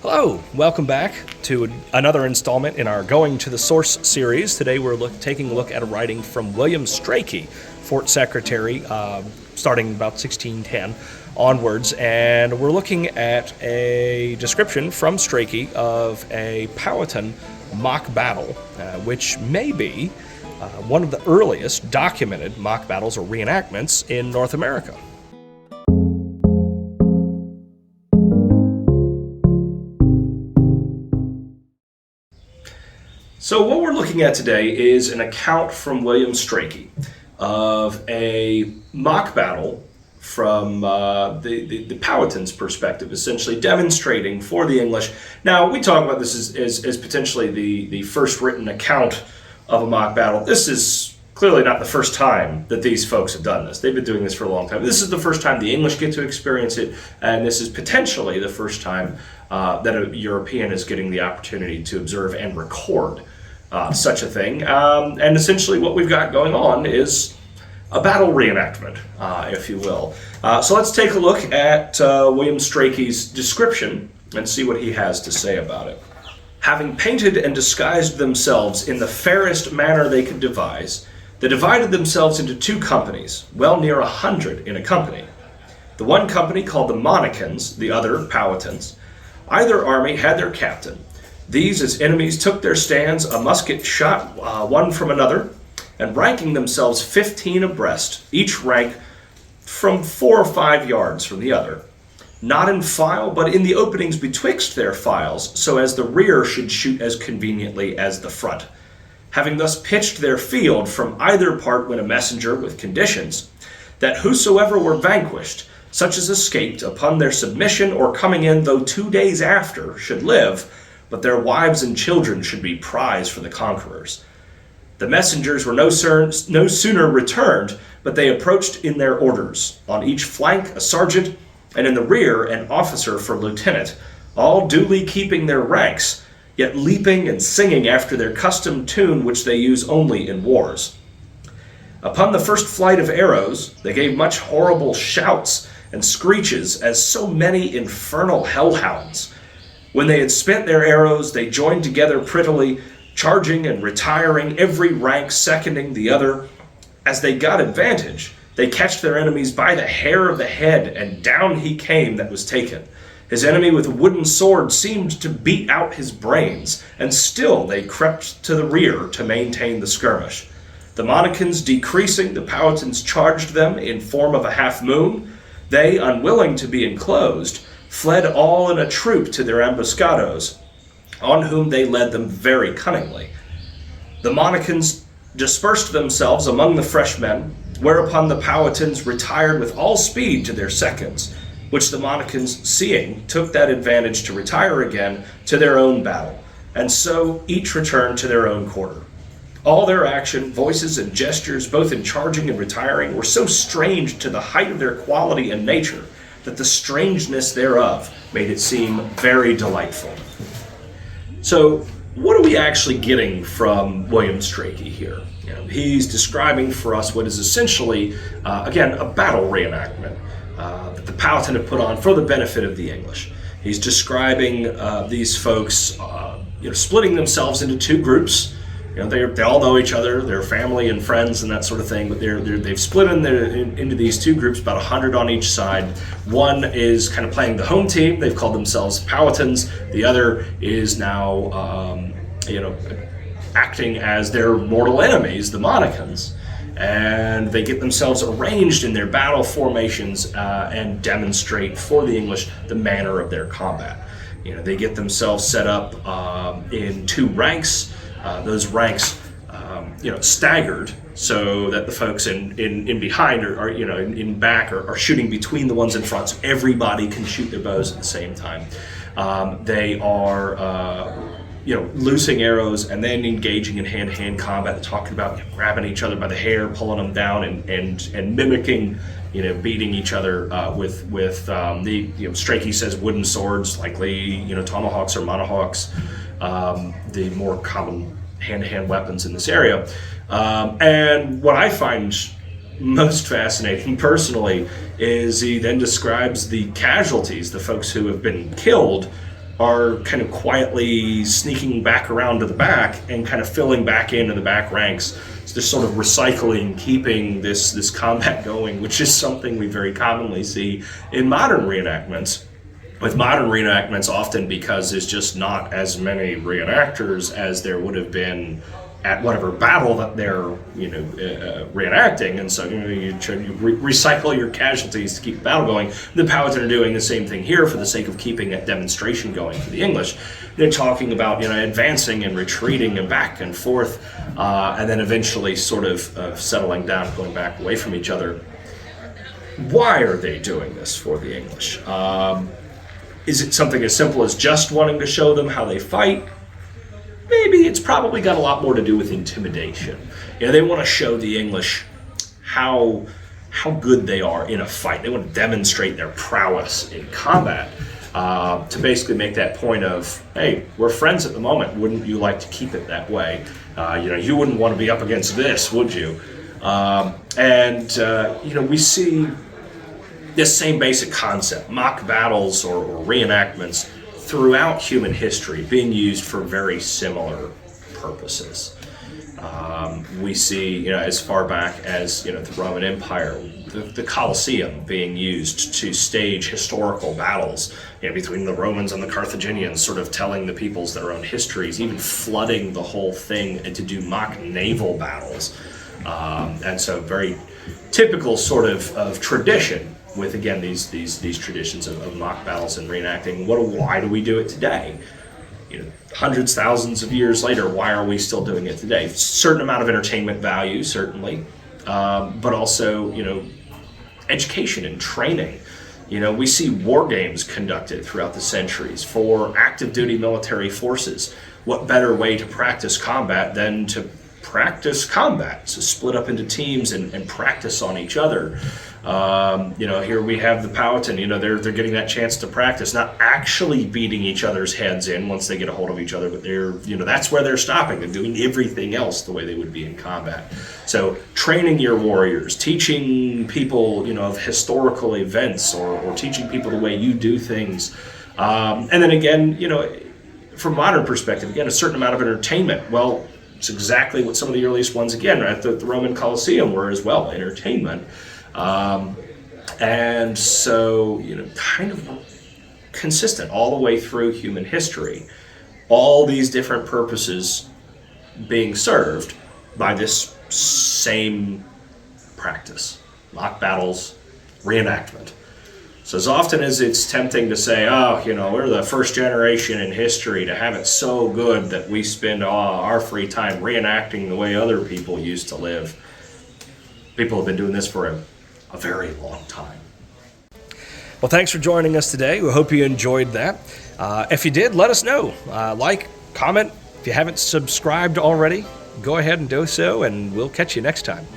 Hello, welcome back to another installment in our Going to the Source series. Today we're taking a look at a writing from William Strachey, Fort Secretary, starting about 1610 onwards, and we're looking at a description from Strachey of a Powhatan mock battle, which may be one of the earliest documented mock battles or reenactments in North America. So what we're looking at today is an account from William Strachey of a mock battle from the Powhatan's perspective, essentially demonstrating for the English. Now, we talk about this as potentially the first written account of a mock battle. This is clearly not the first time that these folks have done this. They've been doing this for a long time. This is the first time the English get to experience it, and this is potentially the first time that a European is getting the opportunity to observe and record such a thing. And essentially what we've got going on is a battle reenactment, if you will. So let's take a look at William Strachey's description and see what he has to say about it. Having painted and disguised themselves in the fairest manner they could devise, they divided themselves into two companies, well near 100 in a company. The one company called the Monicans, the other Powhatans. Either army had their captain. These, as enemies, took their stands, a musket shot one from another, and ranking themselves 15 abreast, each rank from 4 or 5 yards from the other, not in file, but in the openings betwixt their files, so as the rear should shoot as conveniently as the front. Having thus pitched their field from either part when a messenger with conditions, that whosoever were vanquished, such as escaped upon their submission or coming in, though 2 days after, should live, but their wives and children should be prize for the conquerors. The messengers were no sooner returned, but they approached in their orders, on each flank a sergeant, and in the rear an officer for lieutenant, all duly keeping their ranks, yet leaping and singing after their customed tune which they use only in wars. Upon the first flight of arrows, they gave much horrible shouts and screeches as so many infernal hellhounds. When they had spent their arrows, they joined together prettily, charging and retiring, every rank seconding the other. As they got advantage, they catched their enemies by the hair of the head, and down he came that was taken. His enemy with a wooden sword seemed to beat out his brains, and still they crept to the rear to maintain the skirmish. The Monicans decreasing, the Powhatans charged them in form of a half moon. They, unwilling to be enclosed, fled all in a troop to their ambuscados, on whom they led them very cunningly. The Monicans dispersed themselves among the fresh men, whereupon the Powhatans retired with all speed to their seconds, which the Monicans, seeing, took that advantage to retire again to their own battle, and so each returned to their own quarter. All their action, voices, and gestures, both in charging and retiring, were so strange to the height of their quality and nature, that the strangeness thereof made it seem very delightful. So, what are we actually getting from William Strachey here? He's describing for us what is essentially, again, a battle reenactment that the Powhatan have put on for the benefit of the English. He's describing these folks, splitting themselves into two groups. They all know each other, they're family and friends and that sort of thing, but they've split into these two groups, about 100 on each side. One is kind of playing the home team. They've called themselves Powhatans. The other is now, acting as their mortal enemies, the Monicans. And they get themselves arranged in their battle formations and demonstrate for the English the manner of their combat. They get themselves set up in two ranks. Those ranks, staggered so that the folks in behind are in back are shooting between the ones in front, so everybody can shoot their bows at the same time. They are, loosing arrows and then engaging in hand-to-hand combat, talking about grabbing each other by the hair, pulling them down, and mimicking, beating each other with Strachey says wooden swords, likely tomahawks or monohawks. The more common hand-to-hand weapons in this area. And what I find most fascinating personally is he then describes the casualties, the folks who have been killed are kind of quietly sneaking back around to the back and kind of filling back into the back ranks. So they're sort of recycling, keeping this combat going, which is something we very commonly see in modern reenactments. With modern reenactments, often because there's just not as many reenactors as there would have been at whatever battle that they're reenacting, and so you recycle your casualties to keep the battle going. The Powhatan are doing the same thing here for the sake of keeping that demonstration going for the English. They're talking about advancing and retreating and back and forth, and then eventually sort of settling down, going back away from each other. Why are they doing this for the English? Is it something as simple as just wanting to show them how they fight? Maybe. It's probably got a lot more to do with intimidation. They want to show the English how good they are in a fight. They want to demonstrate their prowess in combat, to basically make that point of, hey, we're friends at the moment. Wouldn't you like to keep it that way? You wouldn't want to be up against this, would you? We see this same basic concept, mock battles or reenactments, throughout human history being used for very similar purposes. We see, as far back as, the Roman Empire, the Colosseum being used to stage historical battles, between the Romans and the Carthaginians, sort of telling the peoples their own histories, even flooding the whole thing and to do mock naval battles. And so very typical sort of tradition with, again, these traditions of mock battles and reenacting. Why do we do it today? Hundreds, thousands of years later, why are we still doing it today? Certain amount of entertainment value, certainly, but also, education and training. We see war games conducted throughout the centuries for active duty military forces. What better way to practice combat than to practice combat? So split up into teams and practice on each other. Here we have the Powhatan. They're getting that chance to practice, not actually beating each other's heads in once they get a hold of each other, but they're, that's where they're stopping. They're doing everything else the way they would be in combat. So training your warriors, teaching people, of historical events, or teaching people the way you do things. And then again, from a modern perspective, again, a certain amount of entertainment. Well, it's exactly what some of the earliest ones, again, at the Roman Colosseum were as well, entertainment. And so, kind of consistent all the way through human history. All these different purposes being served by this same practice. Mock battles, reenactment. So as often as it's tempting to say, we're the first generation in history to have it so good that we spend our free time reenacting the way other people used to live, people have been doing this for a very long time. Well, thanks for joining us today. We hope you enjoyed that. If you did, let us know. Comment. If you haven't subscribed already, go ahead and do so, and we'll catch you next time.